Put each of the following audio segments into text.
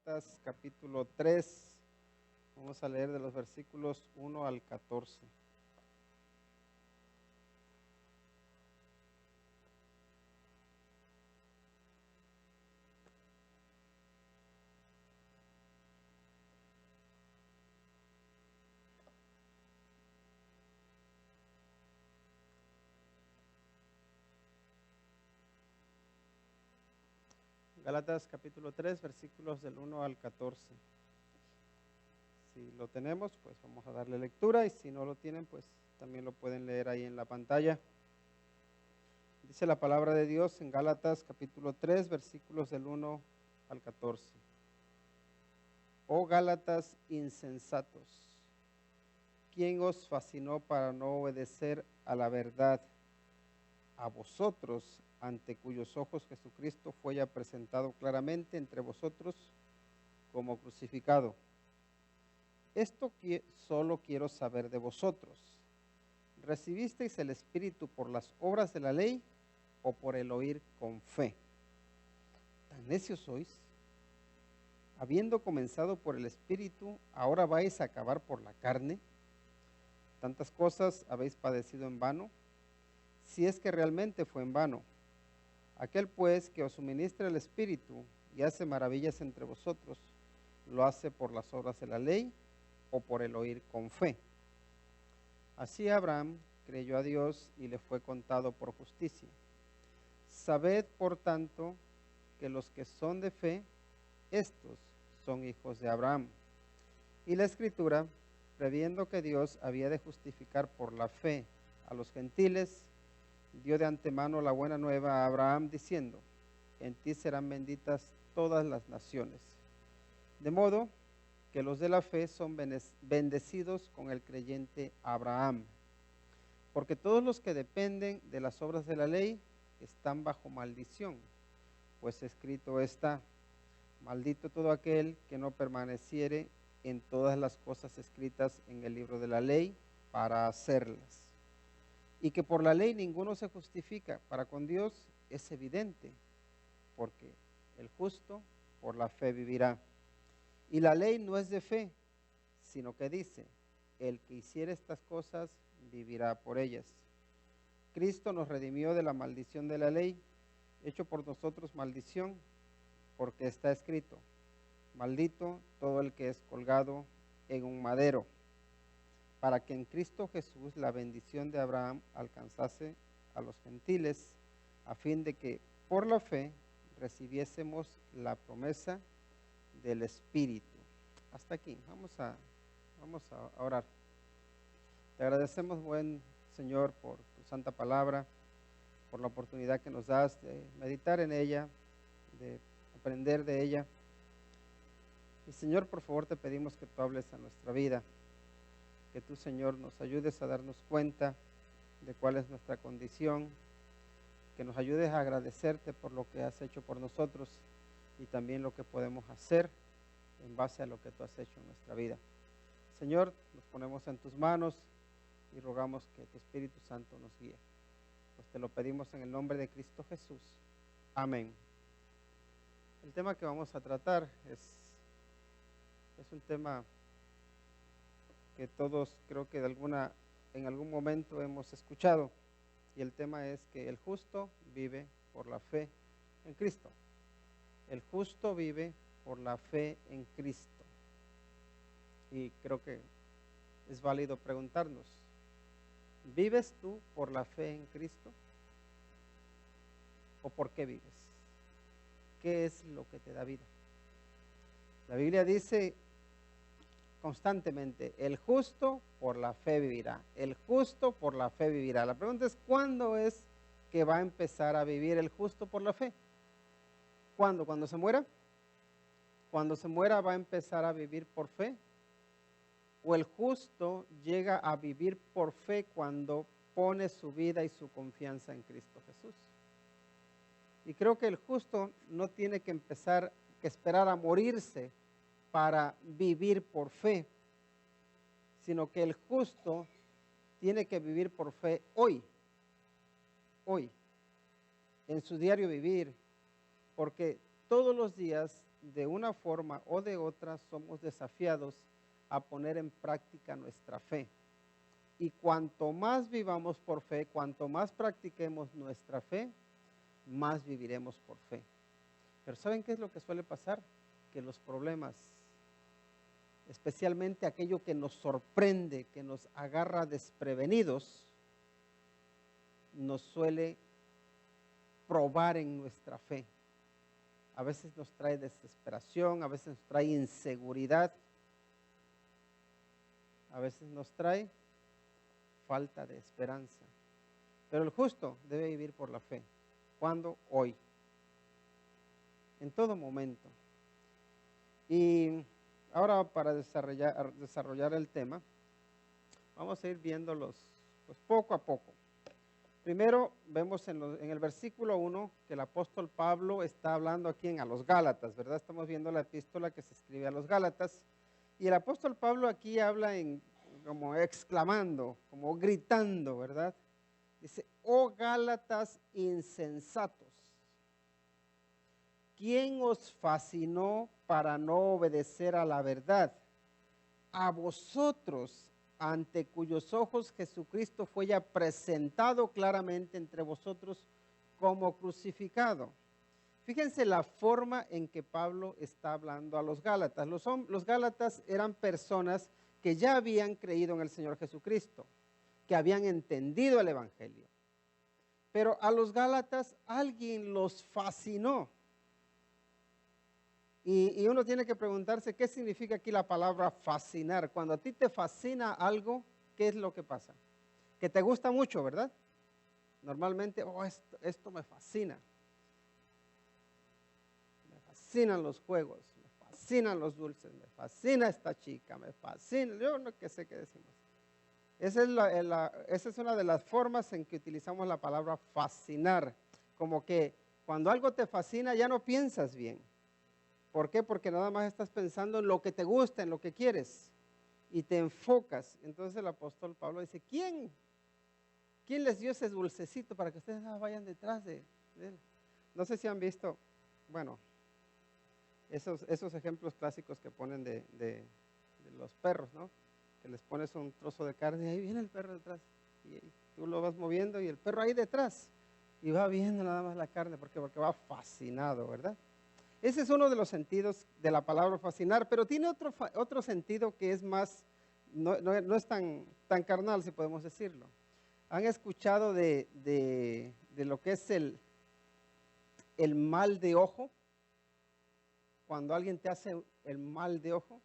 Gálatas capítulo 3. Vamos a leer de los versículos 1 al 14. Gálatas capítulo 3, versículos del 1 al 14. Si lo tenemos, pues vamos a darle lectura, y si no lo tienen, pues también lo pueden leer ahí en la pantalla. Dice la palabra de Dios en Gálatas capítulo 3, versículos del 1 al 14. Oh Gálatas insensatos, ¿quién os fascinó para no obedecer a la verdad? A vosotros, ante cuyos ojos Jesucristo fue ya presentado claramente entre vosotros como crucificado. Esto solo quiero saber de vosotros. ¿Recibisteis el Espíritu por las obras de la ley o por el oír con fe? ¿Tan necios sois? Habiendo comenzado por el Espíritu, ¿ahora vais a acabar por la carne? ¿Tantas cosas habéis padecido en vano? Si es que realmente fue en vano. Aquel pues que os suministra el Espíritu y hace maravillas entre vosotros, ¿lo hace por las obras de la ley o por el oír con fe? Así Abraham creyó a Dios y le fue contado por justicia. Sabed, por tanto, que los que son de fe, estos son hijos de Abraham. Y la Escritura, previendo que Dios había de justificar por la fe a los gentiles, dio de antemano la buena nueva a Abraham, diciendo: en ti serán benditas todas las naciones. De modo que los de la fe son bendecidos con el creyente Abraham. Porque todos los que dependen de las obras de la ley están bajo maldición, pues escrito está: maldito todo aquel que no permaneciere en todas las cosas escritas en el libro de la ley para hacerlas. Y que por la ley ninguno se justifica para con Dios es evidente, porque el justo por la fe vivirá. Y la ley no es de fe, sino que dice: el que hiciere estas cosas vivirá por ellas. Cristo nos redimió de la maldición de la ley, hecho por nosotros maldición, porque está escrito: maldito todo el que es colgado en un madero, para que en Cristo Jesús la bendición de Abraham alcanzase a los gentiles, a fin de que por la fe recibiésemos la promesa del Espíritu. Hasta aquí, vamos a orar. Te agradecemos, buen Señor, por tu santa palabra, por la oportunidad que nos das de meditar en ella, de aprender de ella. Y Señor, por favor, te pedimos que tú hables a nuestra vida, que tú, Señor, nos ayudes a darnos cuenta de cuál es nuestra condición, que nos ayudes a agradecerte por lo que has hecho por nosotros y también lo que podemos hacer en base a lo que tú has hecho en nuestra vida. Señor, nos ponemos en tus manos y rogamos que tu Espíritu Santo nos guíe. Pues te lo pedimos en el nombre de Cristo Jesús. Amén. El tema que vamos a tratar es un tema que todos creo que en algún momento hemos escuchado, y el tema es que el justo vive por la fe en Cristo. El justo vive por la fe en Cristo. Y creo que es válido preguntarnos: ¿vives tú por la fe en Cristo? ¿O por qué vives? ¿Qué es lo que te da vida? La Biblia dice constantemente: el justo por la fe vivirá. El justo por la fe vivirá. La pregunta es: ¿cuándo es que va a empezar a vivir el justo por la fe? ¿Cuándo? ¿Cuando se muera? ¿Cuando se muera va a empezar a vivir por fe? ¿O el justo llega a vivir por fe cuando pone su vida y su confianza en Cristo Jesús? Y creo que el justo no tiene que esperar a morirse para vivir por fe, sino que el justo tiene que vivir por fe hoy, en su diario vivir, porque todos los días de una forma o de otra somos desafiados a poner en práctica nuestra fe. Y cuanto más vivamos por fe, cuanto más practiquemos nuestra fe, más viviremos por fe. Pero ¿saben qué es lo que suele pasar? Que los problemas, especialmente aquello que nos sorprende, que nos agarra desprevenidos, nos suele probar en nuestra fe. A veces nos trae desesperación, a veces nos trae inseguridad, a veces nos trae falta de esperanza. Pero el justo debe vivir por la fe. ¿Cuándo? Hoy. En todo momento. Y ahora para desarrollar el tema, vamos a ir viéndolos pues, poco a poco. Primero vemos en el versículo 1 que el apóstol Pablo está hablando aquí a los Gálatas, ¿verdad? Estamos viendo la epístola que se escribe a los Gálatas. Y el apóstol Pablo aquí habla como exclamando, como gritando, ¿verdad? Dice, oh Gálatas insensatos, ¿quién os fascinó para no obedecer a la verdad? A vosotros, ante cuyos ojos Jesucristo fue ya presentado claramente entre vosotros como crucificado. Fíjense la forma en que Pablo está hablando a los Gálatas. Los Gálatas eran personas que ya habían creído en el Señor Jesucristo, que habían entendido el Evangelio. Pero a los Gálatas alguien los fascinó. Y uno tiene que preguntarse qué significa aquí la palabra fascinar. Cuando a ti te fascina algo, ¿qué es lo que pasa? Que te gusta mucho, ¿verdad? Normalmente, oh, esto me fascina. Me fascinan los juegos, me fascinan los dulces, me fascina esta chica, me fascina, yo no sé qué decimos. Esa es una de las formas en que utilizamos la palabra fascinar. Como que cuando algo te fascina ya no piensas bien. ¿Por qué? Porque nada más estás pensando en lo que te gusta, en lo que quieres, y te enfocas. Entonces el apóstol Pablo dice, ¿quién les dio ese dulcecito para que ustedes vayan detrás de él? No sé si han visto, bueno, esos ejemplos clásicos que ponen de los perros, ¿no? Que les pones un trozo de carne y ahí viene el perro detrás. Y tú lo vas moviendo y el perro ahí detrás. Y va viendo nada más la carne porque va fascinado, ¿verdad? Ese es uno de los sentidos de la palabra fascinar, pero tiene otro sentido que es más, no es tan carnal, si podemos decirlo. ¿Han escuchado de lo que es el mal de ojo? Cuando alguien te hace el mal de ojo,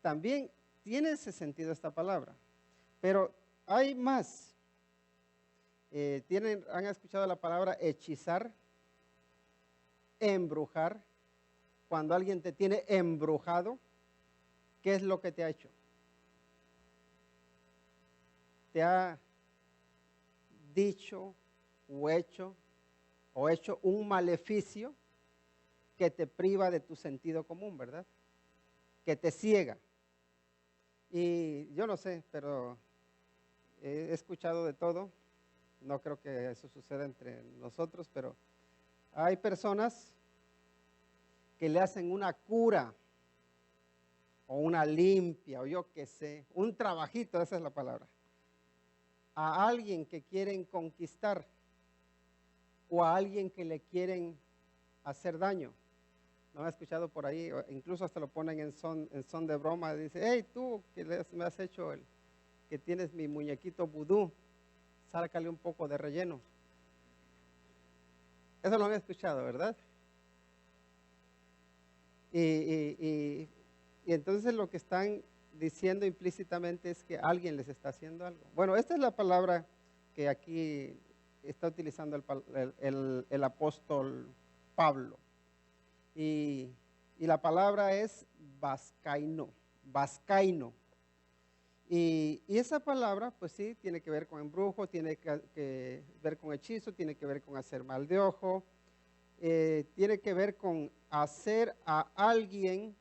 también tiene ese sentido esta palabra. Pero hay más. ¿Han escuchado la palabra hechizar? Embrujar. Cuando alguien te tiene embrujado, ¿qué es lo que te ha hecho? Te ha dicho o hecho un maleficio que te priva de tu sentido común, ¿verdad? Que te ciega. Y yo no sé, pero he escuchado de todo. No creo que eso suceda entre nosotros, pero hay personas que le hacen una cura o una limpia o yo qué sé, un trabajito, esa es la palabra, a alguien que quieren conquistar o a alguien que le quieren hacer daño. ¿No han escuchado por ahí? Incluso hasta lo ponen en son de broma. Dice, hey, tú que me has hecho que tienes mi muñequito vudú, sácale un poco de relleno. Eso lo han escuchado, ¿verdad? Y entonces lo que están diciendo implícitamente es que alguien les está haciendo algo. Bueno, esta es la palabra que aquí está utilizando el apóstol Pablo. Y la palabra es vascaino. Y esa palabra, pues sí, tiene que ver con embrujo, tiene que ver con hechizo, tiene que ver con hacer mal de ojo, tiene que ver con hacer a alguien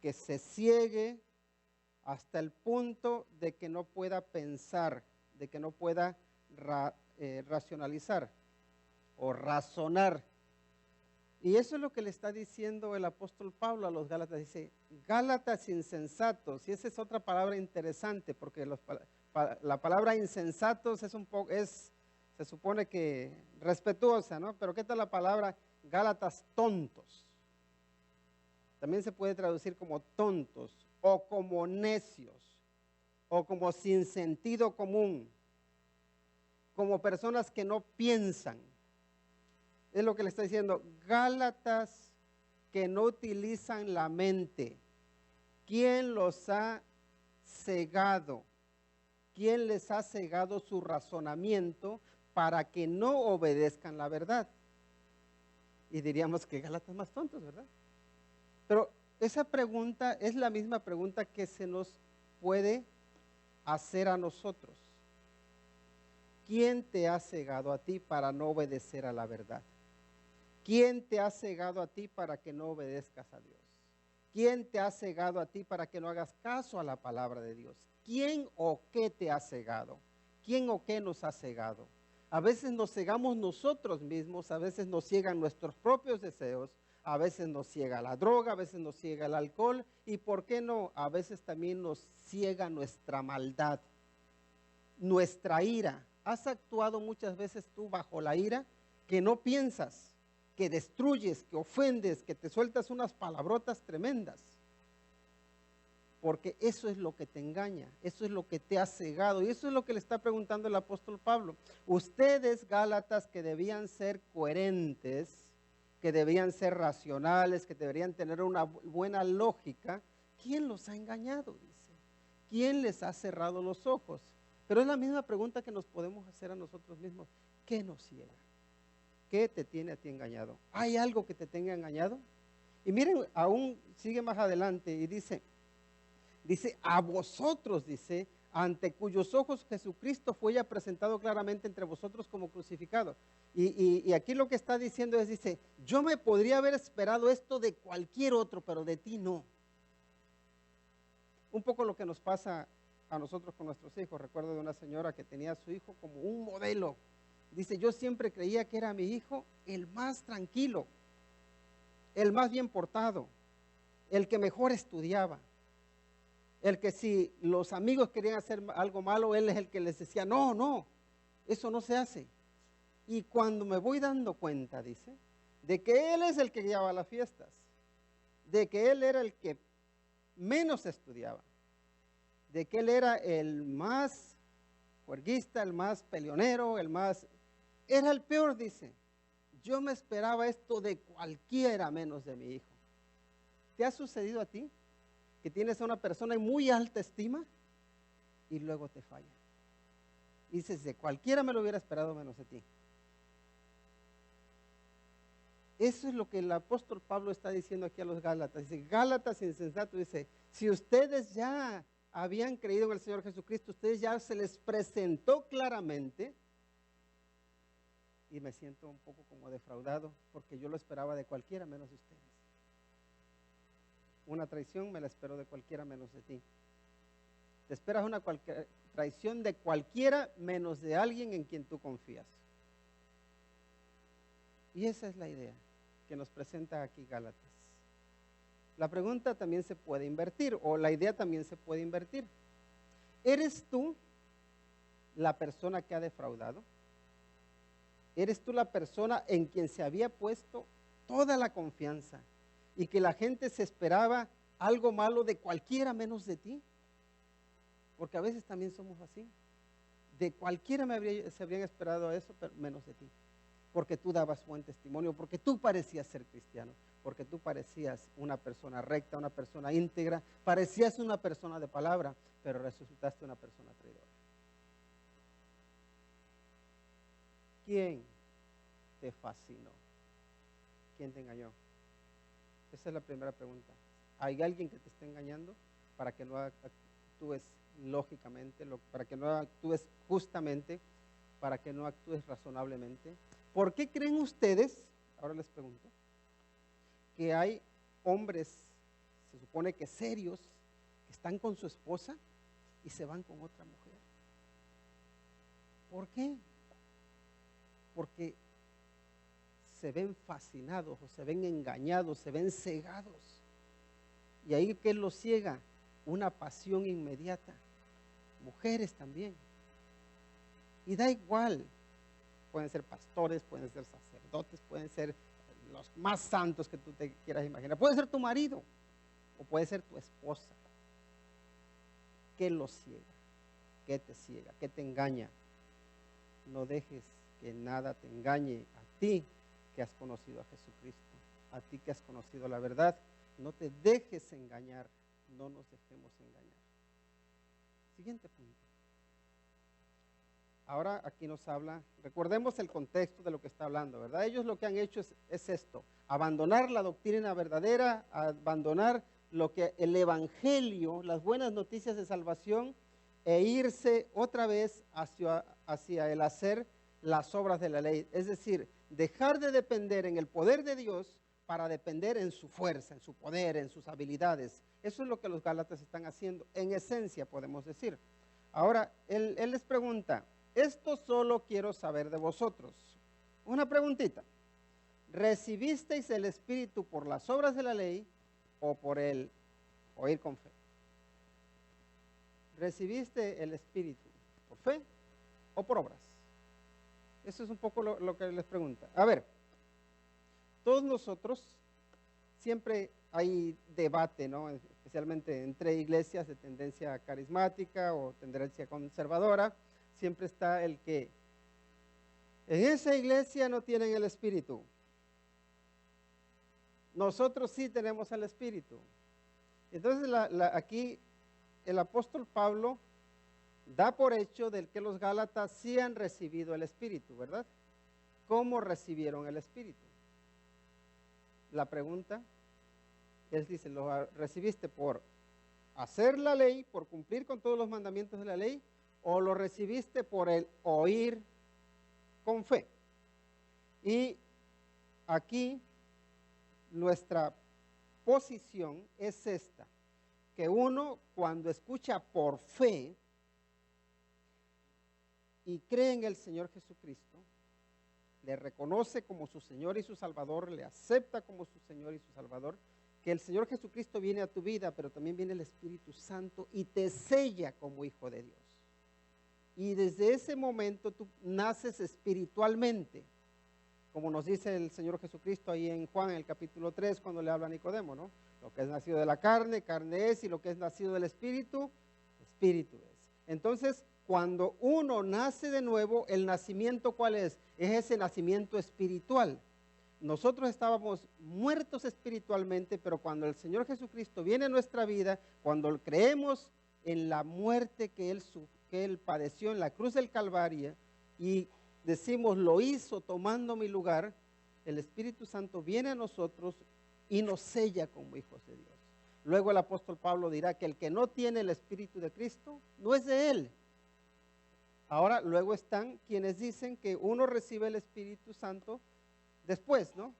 que se ciegue hasta el punto de que no pueda pensar, de que no pueda racionalizar o razonar. Y eso es lo que le está diciendo el apóstol Pablo a los Gálatas. Dice, Gálatas insensatos. Y esa es otra palabra interesante, porque la palabra insensatos es un poco, se supone que respetuosa, ¿no? Pero ¿qué tal la palabra Gálatas tontos? También se puede traducir como tontos, o como necios, o como sin sentido común, como personas que no piensan. Es lo que le está diciendo, Gálatas que no utilizan la mente. ¿Quién los ha cegado? ¿Quién les ha cegado su razonamiento para que no obedezcan la verdad? Y diríamos que Gálatas más tontos, ¿verdad? Pero esa pregunta es la misma pregunta que se nos puede hacer a nosotros. ¿Quién te ha cegado a ti para no obedecer a la verdad? ¿Quién te ha cegado a ti para que no obedezcas a Dios? ¿Quién te ha cegado a ti para que no hagas caso a la palabra de Dios? ¿Quién o qué te ha cegado? ¿Quién o qué nos ha cegado? A veces nos cegamos nosotros mismos, a veces nos ciegan nuestros propios deseos, a veces nos ciega la droga, a veces nos ciega el alcohol y ¿por qué no? A veces también nos ciega nuestra maldad, nuestra ira. ¿Has actuado muchas veces tú bajo la ira que no piensas? Que destruyes, que ofendes, que te sueltas unas palabrotas tremendas. Porque eso es lo que te engaña, eso es lo que te ha cegado. Y eso es lo que le está preguntando el apóstol Pablo. Ustedes, Gálatas, que debían ser coherentes, que debían ser racionales, que deberían tener una buena lógica, ¿quién los ha engañado? Dice. ¿Quién les ha cerrado los ojos? Pero es la misma pregunta que nos podemos hacer a nosotros mismos. ¿Qué nos ciega? ¿Qué te tiene a ti engañado? ¿Hay algo que te tenga engañado? Y miren, aún sigue más adelante y dice, a vosotros, dice, ante cuyos ojos Jesucristo fue ya presentado claramente entre vosotros como crucificado. Y aquí lo que está diciendo es, dice, yo me podría haber esperado esto de cualquier otro, pero de ti no. Un poco lo que nos pasa a nosotros con nuestros hijos. Recuerdo de una señora que tenía a su hijo como un modelo. Dice, yo siempre creía que era mi hijo el más tranquilo, el más bien portado, el que mejor estudiaba, el que si los amigos querían hacer algo malo, él es el que les decía, no, no, eso no se hace. Y cuando me voy dando cuenta, dice, de que él es el que llevaba las fiestas, de que él era el que menos estudiaba, de que él era el más juerguista, el más peleonero, era el peor, dice. Yo me esperaba esto de cualquiera menos de mi hijo. ¿Te ha sucedido a ti que tienes a una persona en muy alta estima y luego te falla? Y dices, de cualquiera me lo hubiera esperado menos de ti. Eso es lo que el apóstol Pablo está diciendo aquí a los Gálatas. Dice, Gálatas insensatos, dice, si ustedes ya habían creído en el Señor Jesucristo, ustedes ya se les presentó claramente. Y me siento un poco como defraudado, porque yo lo esperaba de cualquiera menos de ustedes. Una traición me la espero de cualquiera menos de ti. Te esperas una traición de cualquiera menos de alguien en quien tú confías. Y esa es la idea que nos presenta aquí Gálatas. La pregunta también se puede invertir, o la idea también se puede invertir. ¿Eres tú la persona que ha defraudado? ¿Eres tú la persona en quien se había puesto toda la confianza y que la gente se esperaba algo malo de cualquiera menos de ti? Porque a veces también somos así. De cualquiera se habrían esperado eso, pero menos de ti. Porque tú dabas buen testimonio, porque tú parecías ser cristiano, porque tú parecías una persona recta, una persona íntegra, parecías una persona de palabra, pero resultaste una persona traidora. ¿Quién te fascinó? ¿Quién te engañó? Esa es la primera pregunta. ¿Hay alguien que te esté engañando para que no actúes lógicamente, para que no actúes justamente, para que no actúes razonablemente? ¿Por qué creen ustedes, ahora les pregunto, que hay hombres, se supone que serios, que están con su esposa y se van con otra mujer? ¿Por qué? Porque se ven fascinados o se ven engañados, se ven cegados. Y ahí, ¿qué los ciega? Una pasión inmediata. Mujeres también. Y da igual, pueden ser pastores, pueden ser sacerdotes, pueden ser los más santos que tú te quieras imaginar. Puede ser tu marido o puede ser tu esposa. ¿Qué los ciega? ¿Qué te ciega? ¿Qué te engaña? No dejes que nada te engañe a ti que has conocido a Jesucristo, a ti que has conocido la verdad. No te dejes engañar, no nos dejemos engañar. Siguiente punto. Ahora aquí nos habla, recordemos el contexto de lo que está hablando, ¿verdad? Ellos lo que han hecho es esto, abandonar la doctrina verdadera, abandonar lo que el evangelio, las buenas noticias de salvación, e irse otra vez hacia el hacer las obras de la ley. Es decir, dejar de depender en el poder de Dios para depender en su fuerza, en su poder, en sus habilidades. Eso es lo que los gálatas están haciendo, en esencia podemos decir. Ahora, él les pregunta, esto solo quiero saber de vosotros. Una preguntita. ¿Recibisteis el Espíritu por las obras de la ley o por el oír con fe? ¿Recibiste el Espíritu por fe o por obras? Eso es un poco lo que les pregunta. A ver, todos nosotros, siempre hay debate, ¿no? Especialmente entre iglesias de tendencia carismática o tendencia conservadora, siempre está el que en esa iglesia no tienen el Espíritu. Nosotros sí tenemos el Espíritu. Entonces aquí el apóstol Pablo da por hecho del que los gálatas sí han recibido el Espíritu, ¿verdad? ¿Cómo recibieron el Espíritu? La pregunta, él dice, ¿lo recibiste por hacer la ley, por cumplir con todos los mandamientos de la ley, o lo recibiste por el oír con fe? Y aquí nuestra posición es esta, que uno cuando escucha por fe y cree en el Señor Jesucristo, le reconoce como su Señor y su Salvador, le acepta como su Señor y su Salvador, que el Señor Jesucristo viene a tu vida, pero también viene el Espíritu Santo y te sella como hijo de Dios. Y desde ese momento tú naces espiritualmente, como nos dice el Señor Jesucristo ahí en Juan, en el capítulo 3, cuando le habla a Nicodemo, ¿no? Lo que es nacido de la carne, carne es, y lo que es nacido del Espíritu, Espíritu es. Entonces, cuando uno nace de nuevo, el nacimiento, ¿cuál es? Es ese nacimiento espiritual. Nosotros estábamos muertos espiritualmente, pero cuando el Señor Jesucristo viene a nuestra vida, cuando creemos en la muerte que Él padeció en la cruz del Calvario y decimos, lo hizo tomando mi lugar, el Espíritu Santo viene a nosotros y nos sella como hijos de Dios. Luego el apóstol Pablo dirá que el que no tiene el Espíritu de Cristo no es de Él. Ahora, luego están quienes dicen que uno recibe el Espíritu Santo después, ¿no?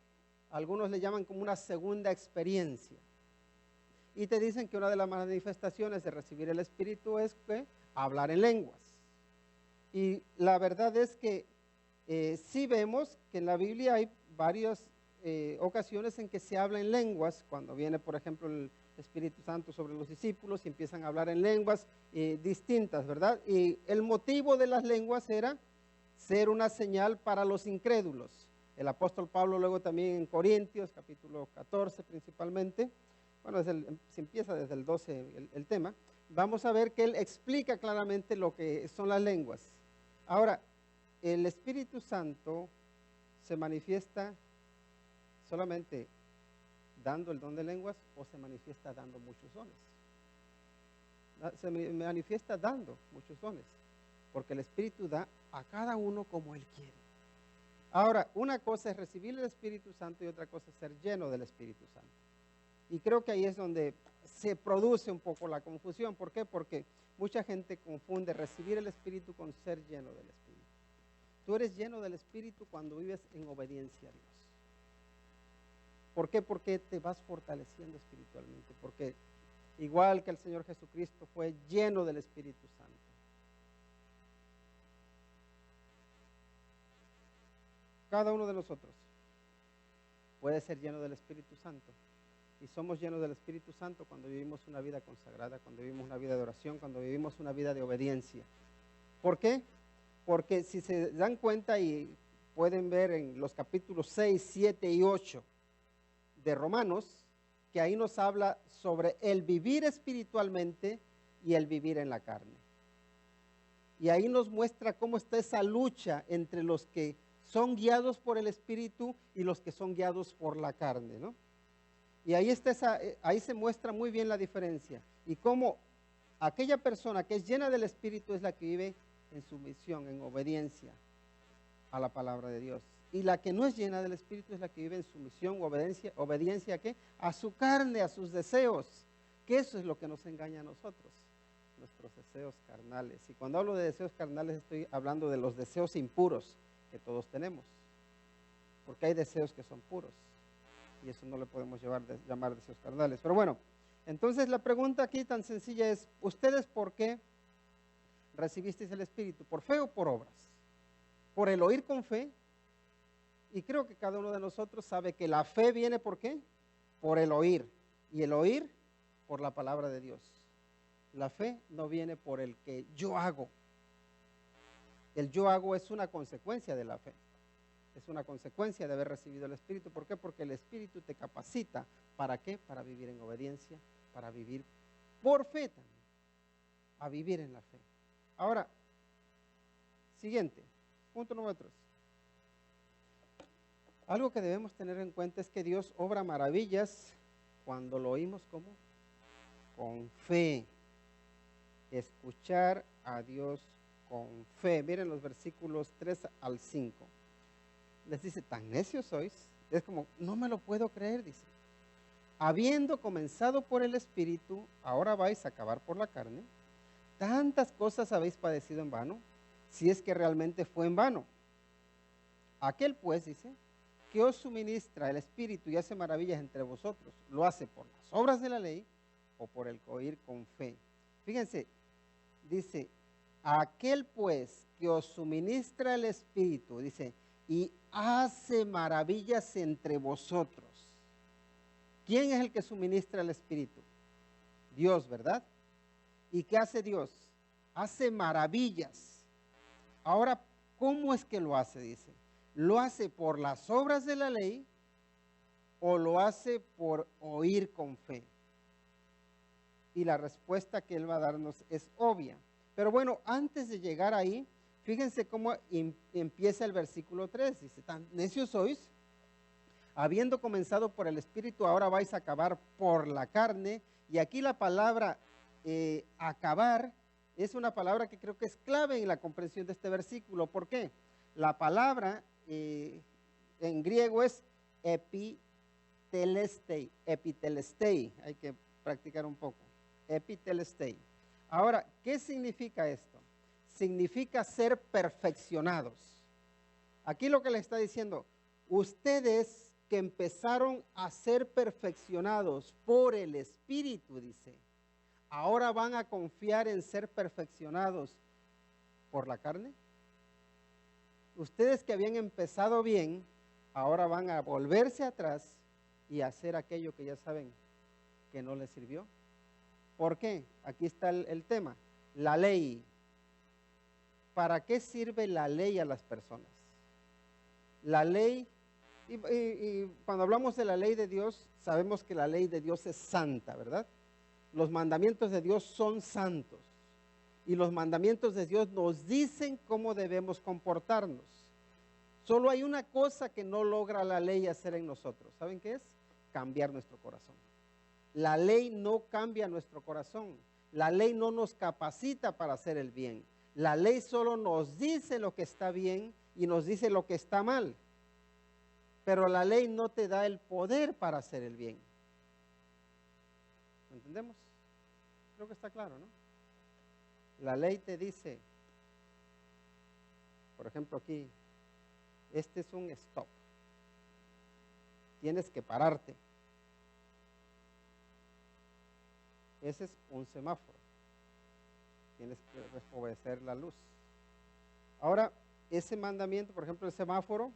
Algunos le llaman como una segunda experiencia. Y te dicen que una de las manifestaciones de recibir el Espíritu es que hablar en lenguas. Y la verdad es que sí vemos que en la Biblia hay varias ocasiones en que se habla en lenguas, cuando viene, por ejemplo, el Espíritu Santo sobre los discípulos y empiezan a hablar en lenguas distintas, ¿verdad? Y el motivo de las lenguas era ser una señal para los incrédulos. El apóstol Pablo luego también en Corintios, capítulo 14 principalmente, bueno, se empieza desde el 12 el tema, vamos a ver que él explica claramente lo que son las lenguas. Ahora, el Espíritu Santo se manifiesta solamente dando el don de lenguas o se manifiesta dando muchos dones. Se manifiesta dando muchos dones, porque el Espíritu da a cada uno como Él quiere. Ahora, una cosa es recibir el Espíritu Santo y otra cosa es ser lleno del Espíritu Santo. Y creo que ahí es donde se produce un poco la confusión. ¿Por qué? Porque mucha gente confunde recibir el Espíritu con ser lleno del Espíritu. Tú eres lleno del Espíritu cuando vives en obediencia a Dios. ¿Por qué? Porque te vas fortaleciendo espiritualmente. Porque igual que el Señor Jesucristo fue lleno del Espíritu Santo. Cada uno de nosotros. puede ser lleno del Espíritu Santo. Y somos llenos del Espíritu Santo cuando vivimos una vida consagrada, cuando vivimos una vida de oración, cuando vivimos una vida de obediencia. ¿Por qué? Porque si se dan cuenta y pueden ver en los capítulos 6, 7 y 8 de Romanos, que ahí nos habla sobre el vivir espiritualmente y el vivir en la carne. Y ahí nos muestra cómo está esa lucha entre los que son guiados por el Espíritu y los que son guiados por la carne, ¿no? Y ahí está ahí se muestra muy bien la diferencia. Y cómo aquella persona que es llena del Espíritu es la que vive en sumisión, en obediencia a la palabra de Dios. Y la que no es llena del Espíritu es la que vive en sumisión, obediencia ¿a qué? A su carne, a sus deseos. Que eso es lo que nos engaña a nosotros, nuestros deseos carnales. Y cuando hablo de deseos carnales estoy hablando de los deseos impuros que todos tenemos. Porque hay deseos que son puros. Y eso no le podemos llamar deseos carnales. Pero bueno, entonces la pregunta aquí tan sencilla es, ¿ustedes por qué recibisteis el Espíritu? ¿Por fe o por obras? ¿Por el oír con fe? Y creo que cada uno de nosotros sabe que la fe viene ¿por qué? Por el oír. Y el oír por la palabra de Dios. La fe no viene por el que yo hago. El yo hago es una consecuencia de la fe. Es una consecuencia de haber recibido el Espíritu. ¿Por qué? Porque el Espíritu te capacita. ¿Para qué? Para vivir en obediencia, para vivir por fe también. A vivir en la fe. Ahora, siguiente, punto número 3. Algo que debemos tener en cuenta es que Dios obra maravillas cuando lo oímos como con fe. Escuchar a Dios con fe. Miren los versículos 3 al 5. Les dice, tan necios sois. Es como, no me lo puedo creer, dice. Habiendo comenzado por el Espíritu, ahora vais a acabar por la carne. Tantas cosas habéis padecido en vano, si es que realmente fue en vano. Aquel pues, dice, que os suministra el Espíritu y hace maravillas entre vosotros, ¿lo hace por las obras de la ley o por el oír con fe? Fíjense, dice, aquel pues que os suministra el Espíritu, dice, y hace maravillas entre vosotros. ¿Quién es el que suministra el Espíritu? Dios, ¿verdad? ¿Y qué hace Dios? Hace maravillas. Ahora, ¿cómo es que lo hace? Dice, ¿lo hace por las obras de la ley o lo hace por oír con fe? Y la respuesta que él va a darnos es obvia. Pero bueno, antes de llegar ahí, fíjense cómo empieza el versículo 3. Dice, tan necios sois, habiendo comenzado por el Espíritu, ahora vais a acabar por la carne. Y aquí la palabra acabar es una palabra que creo que es clave en la comprensión de este versículo. ¿Por qué? La palabra en griego es epitelestei. Hay que practicar un poco. Epitelestei. Ahora, ¿qué significa esto? Significa ser perfeccionados. Aquí lo que le está diciendo, ustedes que empezaron a ser perfeccionados por el Espíritu, dice, ahora van a confiar en ser perfeccionados por la carne. Ustedes que habían empezado bien, ahora van a volverse atrás y hacer aquello que ya saben que no les sirvió. ¿Por qué? Aquí está el tema. La ley. ¿Para qué sirve la ley a las personas? La ley, y cuando hablamos de la ley de Dios, sabemos que la ley de Dios es santa, ¿verdad? Los mandamientos de Dios son santos. Y los mandamientos de Dios nos dicen cómo debemos comportarnos. Solo hay una cosa que no logra la ley hacer en nosotros. ¿Saben qué es? Cambiar nuestro corazón. La ley no cambia nuestro corazón. La ley no nos capacita para hacer el bien. La ley solo nos dice lo que está bien y nos dice lo que está mal. Pero la ley no te da el poder para hacer el bien. ¿Entendemos? Creo que está claro, ¿no? La ley te dice, por ejemplo aquí, este es un stop. Tienes que pararte. Ese es un semáforo. Tienes que obedecer la luz. Ahora, ese mandamiento, por ejemplo, el semáforo,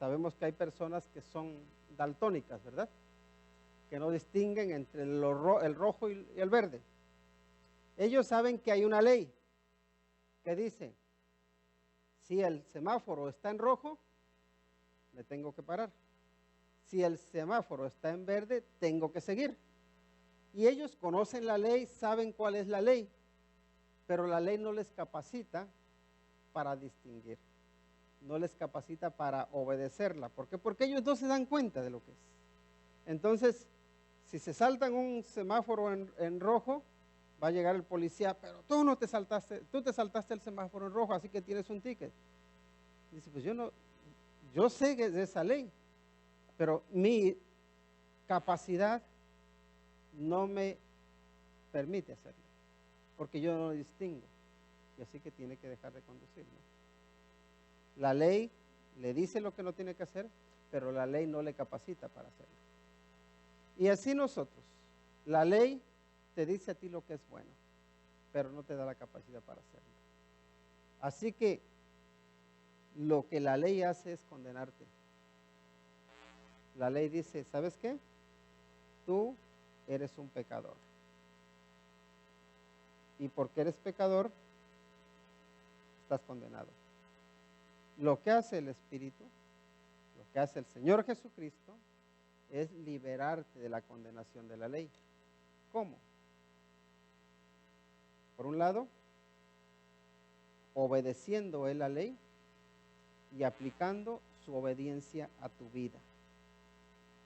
sabemos que hay personas que son daltónicas, ¿verdad? Que no distinguen entre el rojo y el verde. Ellos saben que hay una ley que dice, si el semáforo está en rojo, me tengo que parar. Si el semáforo está en verde, tengo que seguir. Y ellos conocen la ley, saben cuál es la ley, pero la ley no les capacita para distinguir, no les capacita para obedecerla. ¿Por qué? Porque ellos no se dan cuenta de lo que es. Entonces, si se saltan un semáforo en rojo, va a llegar el policía, pero tú no te saltaste, tú te saltaste el semáforo en rojo, así que tienes un ticket. Dice, pues yo sé que es de esa ley, pero mi capacidad no me permite hacerlo, porque yo no lo distingo, y así que tiene que dejar de conducir, ¿no? La ley le dice lo que no tiene que hacer, pero la ley no le capacita para hacerlo. Y así nosotros, la ley te dice a ti lo que es bueno, pero no te da la capacidad para hacerlo. Así que lo que la ley hace es condenarte. La ley dice, ¿sabes qué? Tú eres un pecador. Y porque eres pecador, estás condenado. Lo que hace el Espíritu, lo que hace el Señor Jesucristo, es liberarte de la condenación de la ley. ¿Cómo? Por un lado, obedeciendo Él la ley y aplicando su obediencia a tu vida.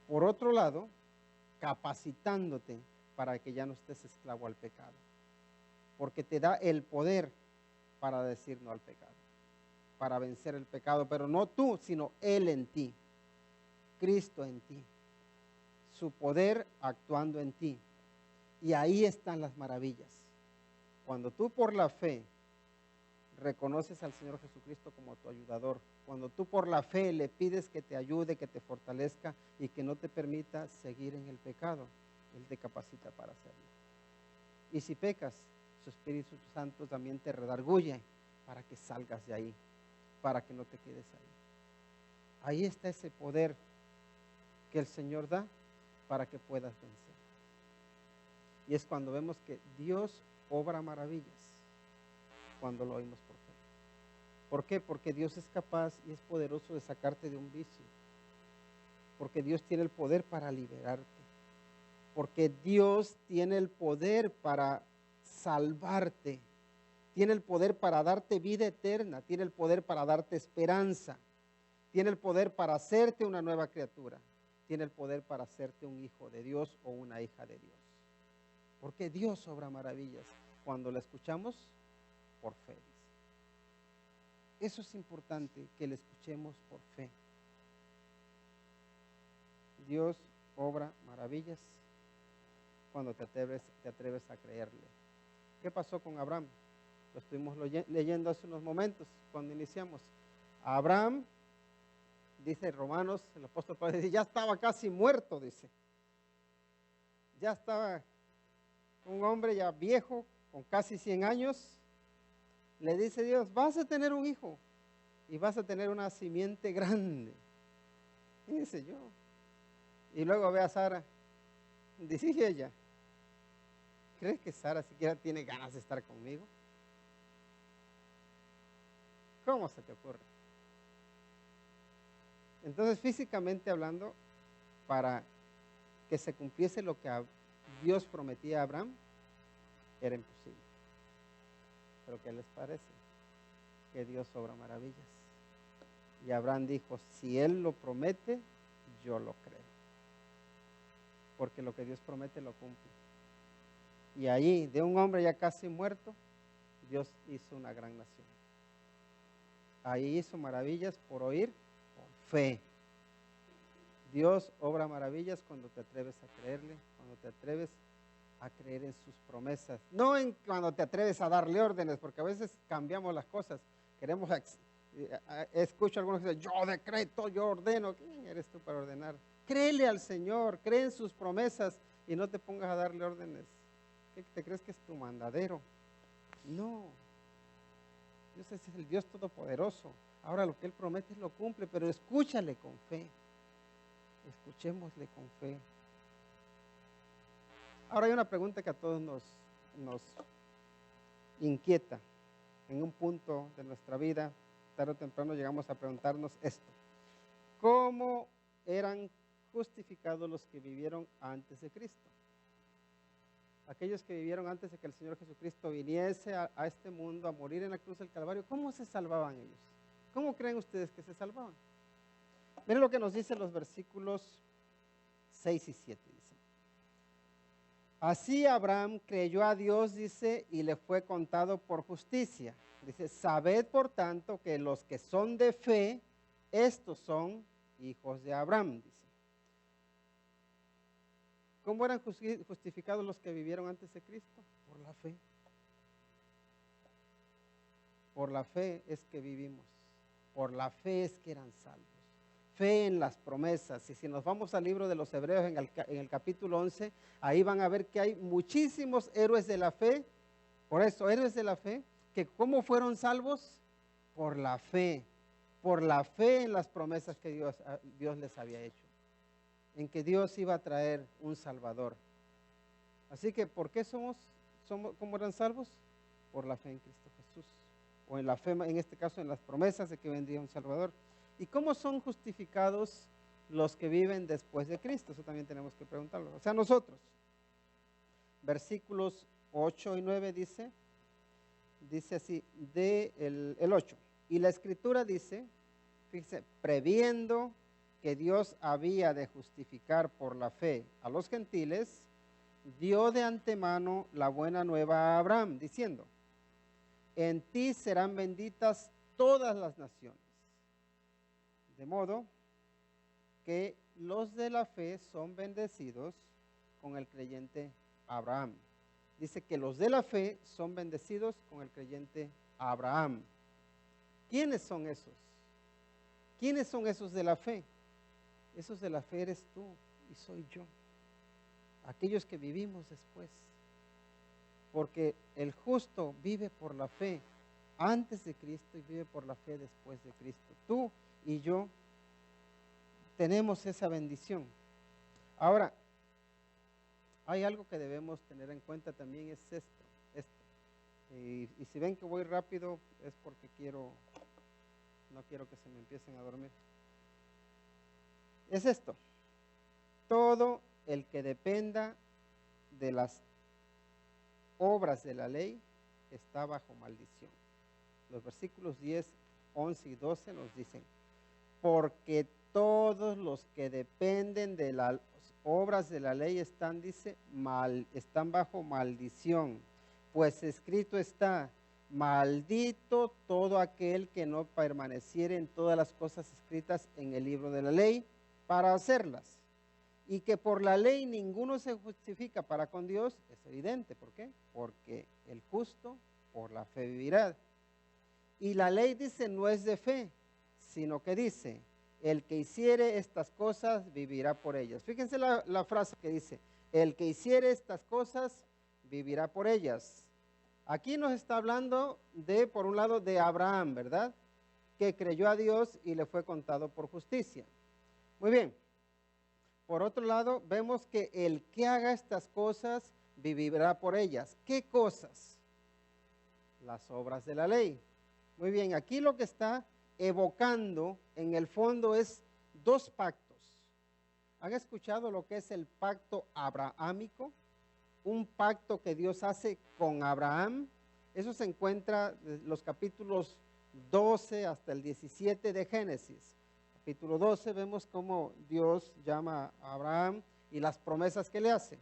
Por otro lado, capacitándote para que ya no estés esclavo al pecado, porque te da el poder para decir no al pecado, para vencer el pecado, pero no tú, sino Él en ti, Cristo en ti, su poder actuando en ti. Y ahí están las maravillas. Cuando tú por la fe reconoces al Señor Jesucristo como tu ayudador, cuando tú por la fe le pides que te ayude, que te fortalezca y que no te permita seguir en el pecado, Él te capacita para hacerlo. Y si pecas, su Espíritu Santo también te redarguye para que salgas de ahí, para que no te quedes ahí. Ahí está ese poder que el Señor da para que puedas vencer. Y es cuando vemos que Dios obra maravillas, cuando lo oímos por fe. ¿Por qué? Porque Dios es capaz y es poderoso de sacarte de un vicio. Porque Dios tiene el poder para liberarte. Porque Dios tiene el poder para salvarte. Tiene el poder para darte vida eterna. Tiene el poder para darte esperanza. Tiene el poder para hacerte una nueva criatura. Tiene el poder para hacerte un hijo de Dios o una hija de Dios. Porque Dios obra maravillas cuando la escuchamos por fe. Eso es importante, que la escuchemos por fe. Dios obra maravillas cuando te atreves a creerle. ¿Qué pasó con Abraham? Lo estuvimos leyendo hace unos momentos cuando iniciamos. Abraham, dice Romanos, el apóstol Pablo dice, ya estaba casi muerto, dice. Ya estaba un hombre ya viejo, con casi 100 años. Le dice Dios, vas a tener un hijo y vas a tener una simiente grande. Y dice yo. Y luego ve a Sara. Dice ella, ¿crees que Sara siquiera tiene ganas de estar conmigo? ¿Cómo se te ocurre? Entonces, físicamente hablando, para que se cumpliese lo que Dios prometía a Abraham, era imposible. Pero ¿qué les parece? Que Dios obra maravillas. Y Abraham dijo, si Él lo promete, yo lo creo. Porque lo que Dios promete lo cumple. Y ahí, de un hombre ya casi muerto, Dios hizo una gran nación. Ahí hizo maravillas por oír, por fe. Dios obra maravillas cuando te atreves a creerle, cuando te atreves a creer en sus promesas. No cuando te atreves a darle órdenes, porque a veces cambiamos las cosas. Escucho a algunos que dicen, yo decreto, yo ordeno. ¿Quién eres tú para ordenar? Créele al Señor, cree en sus promesas y no te pongas a darle órdenes. ¿Qué te crees que es tu mandadero? No. Dios es el Dios todopoderoso. Ahora lo que Él promete lo cumple, pero escúchale con fe. Escuchémosle con fe. Ahora hay una pregunta que a todos nos inquieta. En un punto de nuestra vida, tarde o temprano llegamos a preguntarnos esto. ¿Cómo eran justificados los que vivieron antes de Cristo? Aquellos que vivieron antes de que el Señor Jesucristo viniese a este mundo a morir en la cruz del Calvario, ¿cómo se salvaban ellos? ¿Cómo creen ustedes que se salvaban? Miren lo que nos dicen los versículos 6 y 7. Dice: así Abraham creyó a Dios, dice, y le fue contado por justicia. Dice, sabed por tanto que los que son de fe, estos son hijos de Abraham, dice. ¿Cómo eran justificados los que vivieron antes de Cristo? Por la fe. Por la fe es que vivimos. Por la fe es que eran salvos. Fe en las promesas. Y si nos vamos al libro de los Hebreos en el capítulo 11, ahí van a ver que hay muchísimos héroes de la fe. Por eso, héroes de la fe, que ¿cómo fueron salvos? Por la fe. Por la fe en las promesas que Dios les había hecho. En que Dios iba a traer un Salvador. Así que, ¿por qué cómo eran salvos? Por la fe en Cristo Jesús. O en la fe, en este caso, en las promesas de que vendría un Salvador. ¿Y cómo son justificados los que viven después de Cristo? Eso también tenemos que preguntarlo. O sea, nosotros. Versículos 8 y 9 dice así, el 8. Y la Escritura dice, fíjese, previendo que Dios había de justificar por la fe a los gentiles, dio de antemano la buena nueva a Abraham, diciendo, en ti serán benditas todas las naciones. De modo que los de la fe son bendecidos con el creyente Abraham. Dice que los de la fe son bendecidos con el creyente Abraham. ¿Quiénes son esos? ¿Quiénes son esos de la fe? Esos de la fe eres tú y soy yo. Aquellos que vivimos después. Porque el justo vive por la fe antes de Cristo y vive por la fe después de Cristo. Tú y yo tenemos esa bendición. Ahora, hay algo que debemos tener en cuenta también, es esto. Y si ven que voy rápido es porque no quiero que se me empiecen a dormir. Es esto: todo el que dependa de las obras de la ley está bajo maldición. Los versículos 10, 11 y 12 nos dicen, porque todos los que dependen de las obras de la ley están bajo maldición, pues escrito está, maldito todo aquel que no permaneciere en todas las cosas escritas en el libro de la ley para hacerlas. Y que por la ley ninguno se justifica para con Dios, es evidente. ¿Por qué? Porque el justo por la fe vivirá. Y la ley dice, no es de fe, sino que dice, el que hiciere estas cosas vivirá por ellas. Fíjense la frase que dice, el que hiciere estas cosas vivirá por ellas. Aquí nos está hablando por un lado, de Abraham, ¿verdad? Que creyó a Dios y le fue contado por justicia. Muy bien. Por otro lado, vemos que el que haga estas cosas vivirá por ellas. ¿Qué cosas? Las obras de la ley. Muy bien, aquí lo que está evocando en el fondo es dos pactos. ¿Han escuchado lo que es el pacto abrahámico? Un pacto que Dios hace con Abraham. Eso se encuentra en los capítulos 12 hasta el 17 de Génesis. Capítulo 12 vemos cómo Dios llama a Abraham y las promesas que le hace.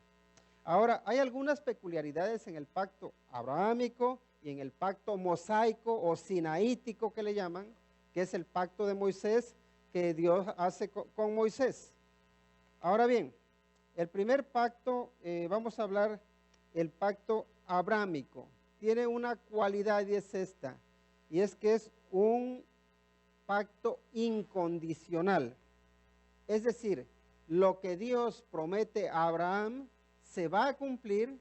Ahora, hay algunas peculiaridades en el pacto abrahámico y en el pacto mosaico o sinaítico que le llaman, que es el pacto de Moisés que Dios hace con Moisés. Ahora bien, el primer pacto, vamos a hablar el pacto abrahámico. Tiene una cualidad y es esta, y es que es un pacto incondicional. Es decir, lo que Dios promete a Abraham se va a cumplir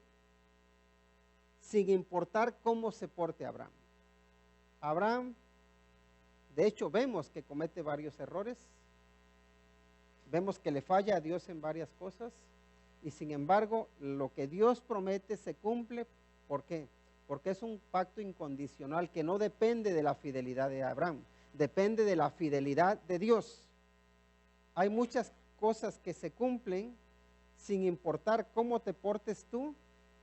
sin importar cómo se porte Abraham. Abraham, De hecho, vemos que comete varios errores, vemos que le falla a Dios en varias cosas, y sin embargo, lo que Dios promete se cumple. ¿Por qué? Porque es un pacto incondicional que no depende de la fidelidad de Abraham, depende de la fidelidad de Dios. Hay muchas cosas que se cumplen sin importar cómo te portes tú,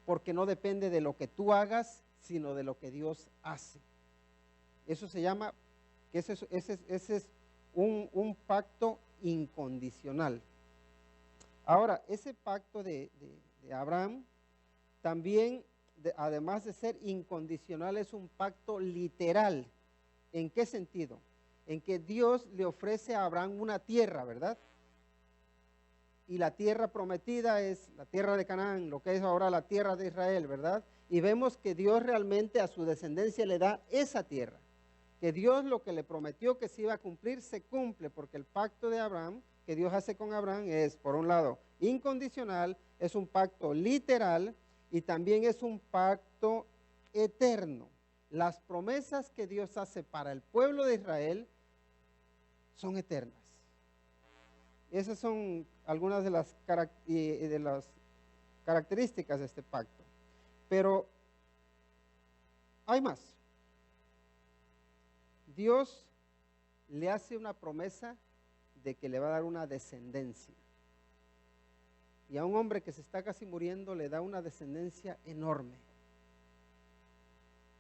porque no depende de lo que tú hagas, sino de lo que Dios hace. Eso se llama, que ese es un pacto incondicional. Ahora, ese pacto de Abraham también, además de ser incondicional, es un pacto literal. ¿En qué sentido? En que Dios le ofrece a Abraham una tierra, ¿verdad? Y la tierra prometida es la tierra de Canaán, lo que es ahora la tierra de Israel, ¿verdad? Y vemos que Dios realmente a su descendencia le da esa tierra. Que Dios lo que le prometió que se iba a cumplir, se cumple, porque el pacto de Abraham, que Dios hace con Abraham, es, por un lado, incondicional, es un pacto literal y también es un pacto eterno. Las promesas que Dios hace para el pueblo de Israel son eternas. Esas son algunas de las características de este pacto. Pero hay más. Dios le hace una promesa de que le va a dar una descendencia. Y a un hombre que se está casi muriendo le da una descendencia enorme.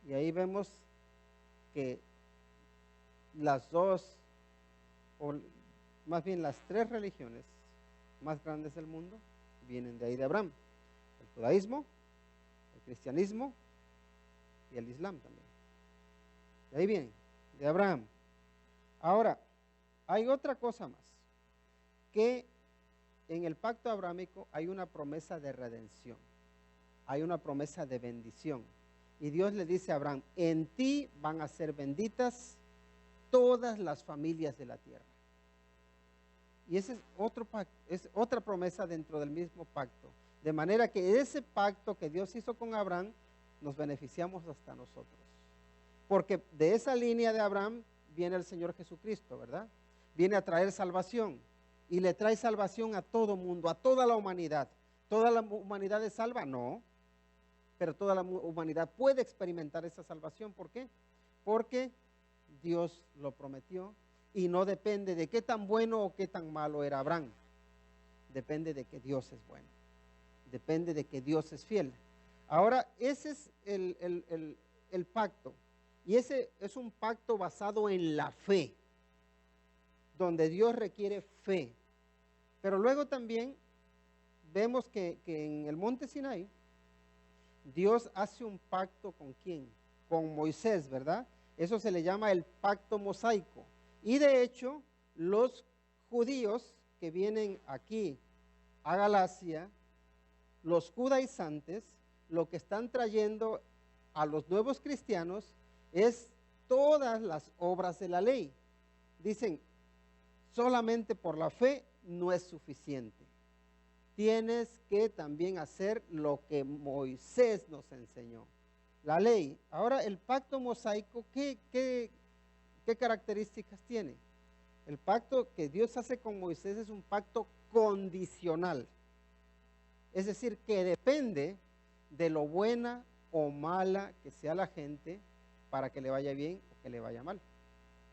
Y ahí vemos que las dos, o más bien las tres religiones más grandes del mundo vienen de ahí de Abraham. El judaísmo, el cristianismo y el islam también. De ahí vienen, de Abraham. Ahora, hay otra cosa más, que en el pacto abrahámico hay una promesa de redención, hay una promesa de bendición. Y Dios le dice a Abraham, en ti van a ser benditas todas las familias de la tierra. Y ese es otro pacto, es otra promesa dentro del mismo pacto. De manera que ese pacto que Dios hizo con Abraham, nos beneficiamos hasta nosotros. Porque de esa línea de Abraham viene el Señor Jesucristo, ¿verdad? Viene a traer salvación. Y le trae salvación a todo mundo, a toda la humanidad. ¿Toda la humanidad es salva? No. Pero toda la humanidad puede experimentar esa salvación. ¿Por qué? Porque Dios lo prometió. Y no depende de qué tan bueno o qué tan malo era Abraham. Depende de que Dios es bueno. Depende de que Dios es fiel. Ahora, ese es el pacto. Y ese es un pacto basado en la fe, donde Dios requiere fe. Pero luego también vemos que en el monte Sinaí, Dios hace un pacto ¿con quién? Con Moisés, ¿verdad? Eso se le llama el pacto mosaico. Y de hecho, los judíos que vienen aquí a Galacia, los judaizantes, lo que están trayendo a los nuevos cristianos es todas las obras de la ley. Dicen, solamente por la fe no es suficiente. Tienes que también hacer lo que Moisés nos enseñó, la ley. Ahora, el pacto mosaico, ¿qué características tiene? El pacto que Dios hace con Moisés es un pacto condicional. Es decir, que depende de lo buena o mala que sea la gente para que le vaya bien o que le vaya mal.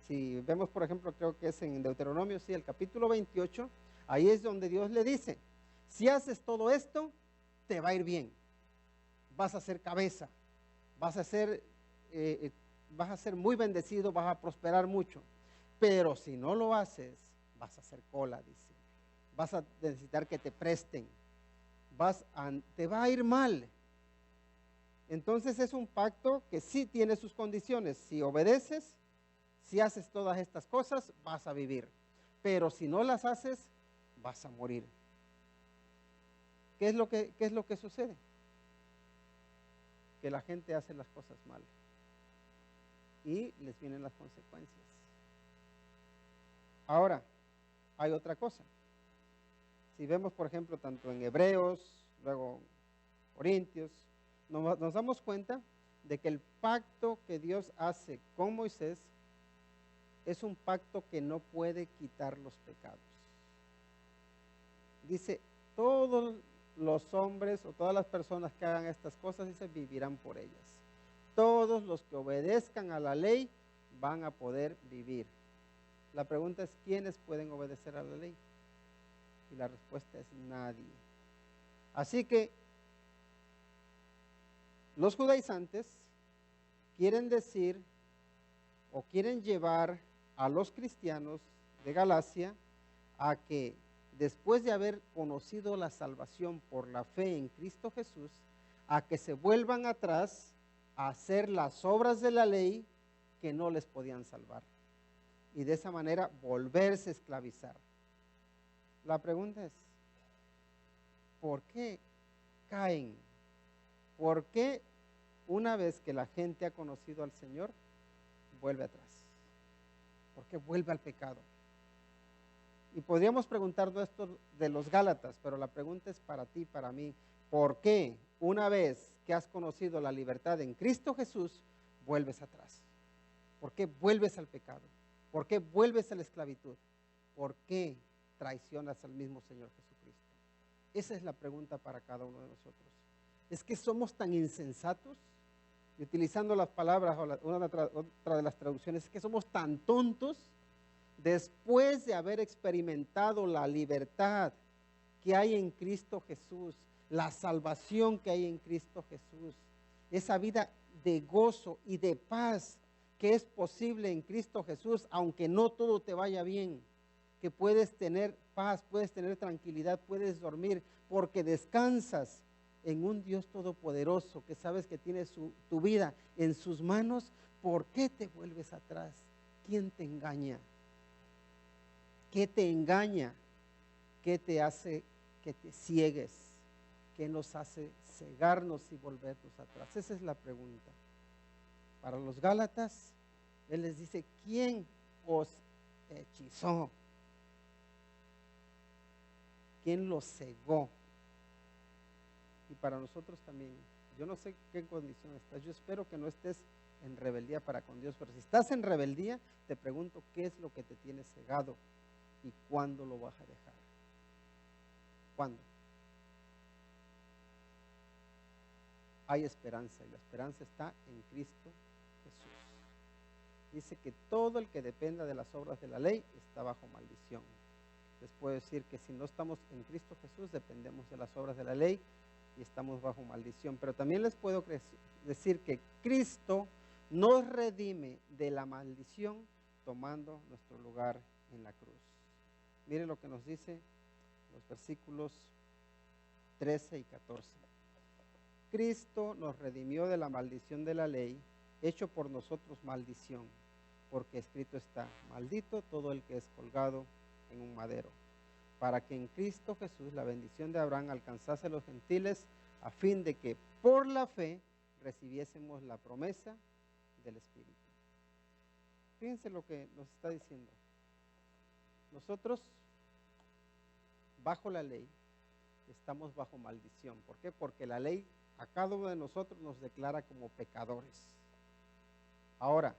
Si vemos, por ejemplo, creo que es en Deuteronomio, sí, el capítulo 28, ahí es donde Dios le dice, si haces todo esto, te va a ir bien. Vas a ser cabeza, vas a ser muy bendecido, vas a prosperar mucho. Pero si no lo haces, vas a hacer cola, dice. Vas a necesitar que te presten. Te va a ir mal. Entonces es un pacto que sí tiene sus condiciones. Si obedeces, si haces todas estas cosas, vas a vivir. Pero si no las haces, vas a morir. ¿Qué es lo que sucede? Que la gente hace las cosas mal. Y les vienen las consecuencias. Ahora, hay otra cosa. Si vemos, por ejemplo, tanto en Hebreos, luego Corintios, nos damos cuenta de que el pacto que Dios hace con Moisés es un pacto que no puede quitar los pecados. Dice, todos los hombres o todas las personas que hagan estas cosas, dice, vivirán por ellas. Todos los que obedezcan a la ley van a poder vivir. La pregunta es, ¿quiénes pueden obedecer a la ley? Y la respuesta es nadie. Así que los judaizantes quieren decir o quieren llevar a los cristianos de Galacia a que después de haber conocido la salvación por la fe en Cristo Jesús, a que se vuelvan atrás a hacer las obras de la ley que no les podían salvar. Y de esa manera volverse a esclavizar. La pregunta es, ¿por qué caen? ¿Por qué una vez que la gente ha conocido al Señor, vuelve atrás? ¿Por qué vuelve al pecado? Y podríamos preguntarnos esto de los Gálatas, pero la pregunta es para ti, para mí. ¿Por qué una vez que has conocido la libertad en Cristo Jesús, vuelves atrás? ¿Por qué vuelves al pecado? ¿Por qué vuelves a la esclavitud? ¿Por qué traicionas al mismo Señor Jesucristo? Esa es la pregunta para cada uno de nosotros. ¿Es que somos tan insensatos? Y utilizando las palabras o otra de las traducciones, ¿es que somos tan tontos? Después de haber experimentado la libertad que hay en Cristo Jesús, la salvación que hay en Cristo Jesús, esa vida de gozo y de paz que es posible en Cristo Jesús, aunque no todo te vaya bien, que puedes tener paz, puedes tener tranquilidad, puedes dormir, porque descansas en un Dios todopoderoso que sabes que tiene tu vida en sus manos. ¿Por qué te vuelves atrás? ¿Quién te engaña? ¿Qué te engaña? ¿Qué te hace que te ciegues? ¿Qué nos hace cegarnos y volvernos atrás? Esa es la pregunta. Para los Gálatas, él les dice, ¿quién os hechizó? ¿Quién los cegó? Y para nosotros también, yo no sé qué condición estás, yo espero que no estés en rebeldía para con Dios, pero si estás en rebeldía, te pregunto, ¿qué es lo que te tiene cegado? ¿Y cuándo lo vas a dejar? ¿Cuándo? Hay esperanza, y la esperanza está en Cristo Jesús. Dice que todo el que dependa de las obras de la ley está bajo maldición. Les puedo decir que si no estamos en Cristo Jesús, dependemos de las obras de la ley y estamos bajo maldición. Pero también les puedo decir que Cristo nos redime de la maldición tomando nuestro lugar en la cruz. Miren lo que nos dice los versículos 13 y 14. Cristo nos redimió de la maldición de la ley, hecho por nosotros maldición, porque escrito está, maldito todo el que es colgado en un madero, para que en Cristo Jesús la bendición de Abraham alcanzase a los gentiles, a fin de que por la fe recibiésemos la promesa del Espíritu. Fíjense lo que nos está diciendo. Nosotros, bajo la ley, estamos bajo maldición. ¿Por qué? Porque la ley a cada uno de nosotros nos declara como pecadores. Ahora,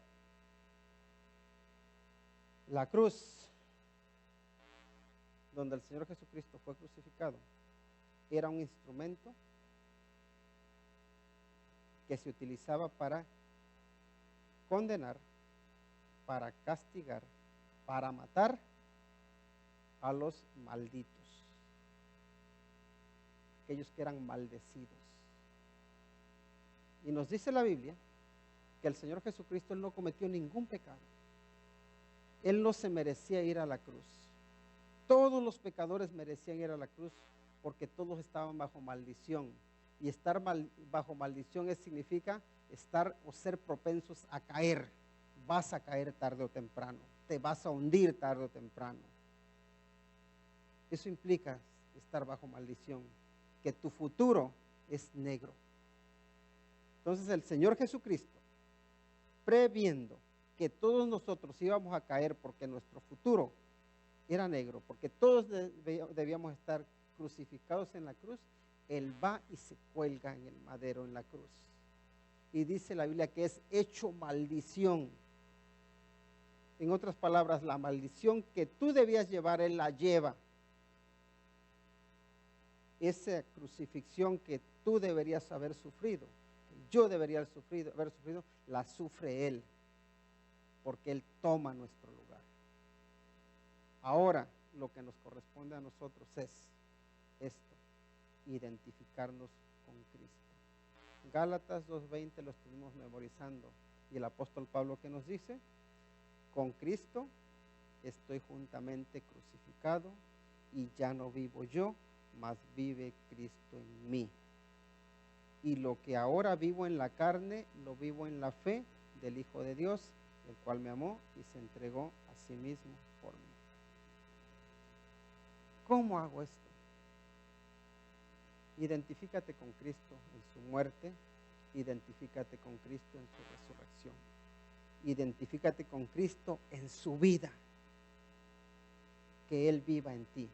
la cruz, donde el Señor Jesucristo fue crucificado, era un instrumento que se utilizaba para condenar, para castigar, para matar a los malditos, aquellos que eran maldecidos. Y nos dice la Biblia que el Señor Jesucristo, Él no cometió ningún pecado. Él no se merecía ir a la cruz. Todos los pecadores merecían ir a la cruz porque todos estaban bajo maldición. Y estar bajo maldición significa estar o ser propensos a caer. Vas a caer tarde o temprano. Te vas a hundir tarde o temprano. Eso implica estar bajo maldición, que tu futuro es negro. Entonces el Señor Jesucristo, previendo que todos nosotros íbamos a caer porque nuestro futuro era negro, porque todos debíamos estar crucificados en la cruz, Él va y se cuelga en el madero, en la cruz. Y dice la Biblia que es hecho maldición. En otras palabras, la maldición que tú debías llevar, Él la lleva. Esa crucifixión que tú deberías haber sufrido, que yo debería haber sufrido, la sufre Él, porque Él toma nuestro lugar. Ahora, lo que nos corresponde a nosotros es esto: identificarnos con Cristo. Gálatas 2:20 lo estuvimos memorizando, y el apóstol Pablo, ¿qué nos dice? Con Cristo estoy juntamente crucificado, y ya no vivo yo, mas vive Cristo en mí. Y lo que ahora vivo en la carne, lo vivo en la fe del Hijo de Dios, el cual me amó y se entregó a sí mismo por mí. ¿Cómo hago esto? Identifícate con Cristo en su muerte, identifícate con Cristo en su resurrección, identifícate con Cristo en su vida, que Él viva en ti,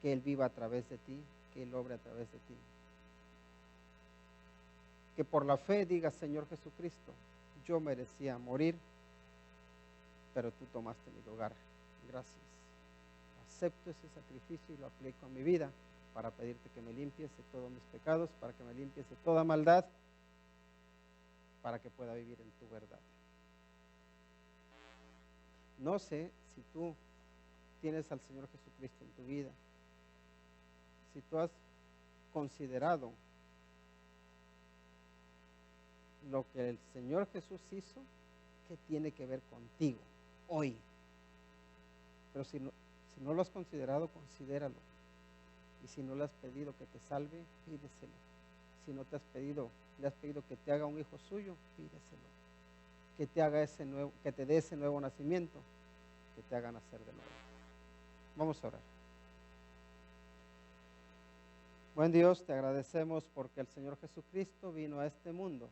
que Él viva a través de ti, que Él obre a través de ti. Que por la fe digas: Señor Jesucristo, yo merecía morir, pero tú tomaste mi lugar. Gracias. Acepto ese sacrificio y lo aplico a mi vida para pedirte que me limpies de todos mis pecados, para que me limpies de toda maldad, para que pueda vivir en tu verdad. No sé si tú tienes al Señor Jesucristo en tu vida, si tú has considerado lo que el Señor Jesús hizo, que tiene que ver contigo hoy. Pero si no lo has considerado, considéralo. Y si no le has pedido que te salve, pídeselo. Si no le has pedido que te haga un hijo suyo, pídeselo. Que te haga que te dé ese nuevo nacimiento, que te haga nacer de nuevo. Vamos a orar. Buen Dios, te agradecemos porque el Señor Jesucristo vino a este mundo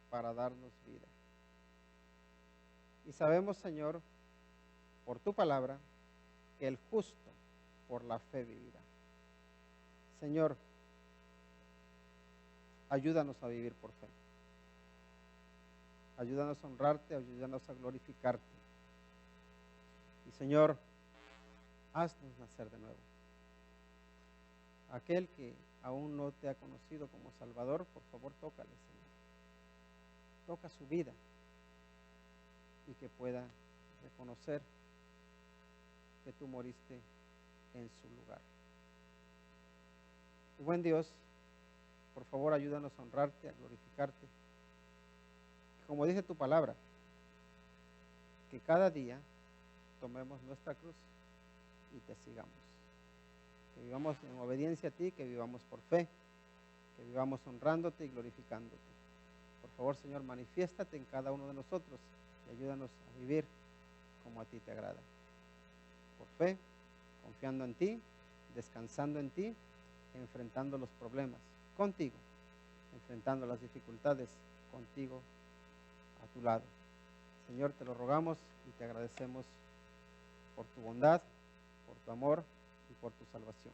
para darnos vida. Y sabemos, Señor, por tu palabra, que el justo por la fe vivirá. Señor, ayúdanos a vivir por fe. Ayúdanos a honrarte, ayúdanos a glorificarte. Y Señor, haznos nacer de nuevo. Aquel que aún no te ha conocido como Salvador, por favor, tócale, Señor. Toca su vida y que pueda reconocer que tú moriste en su lugar. Y buen Dios, por favor, ayúdanos a honrarte, a glorificarte. Como dice tu palabra, que cada día tomemos nuestra cruz y te sigamos. Que vivamos en obediencia a ti, que vivamos por fe, que vivamos honrándote y glorificándote. Por favor, Señor, manifiéstate en cada uno de nosotros y ayúdanos a vivir como a ti te agrada. Por fe, confiando en ti, descansando en ti, enfrentando los problemas contigo, enfrentando las dificultades contigo a tu lado. Señor, te lo rogamos y te agradecemos por tu bondad, por tu amor y por tu salvación.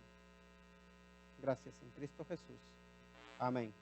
Gracias en Cristo Jesús. Amén.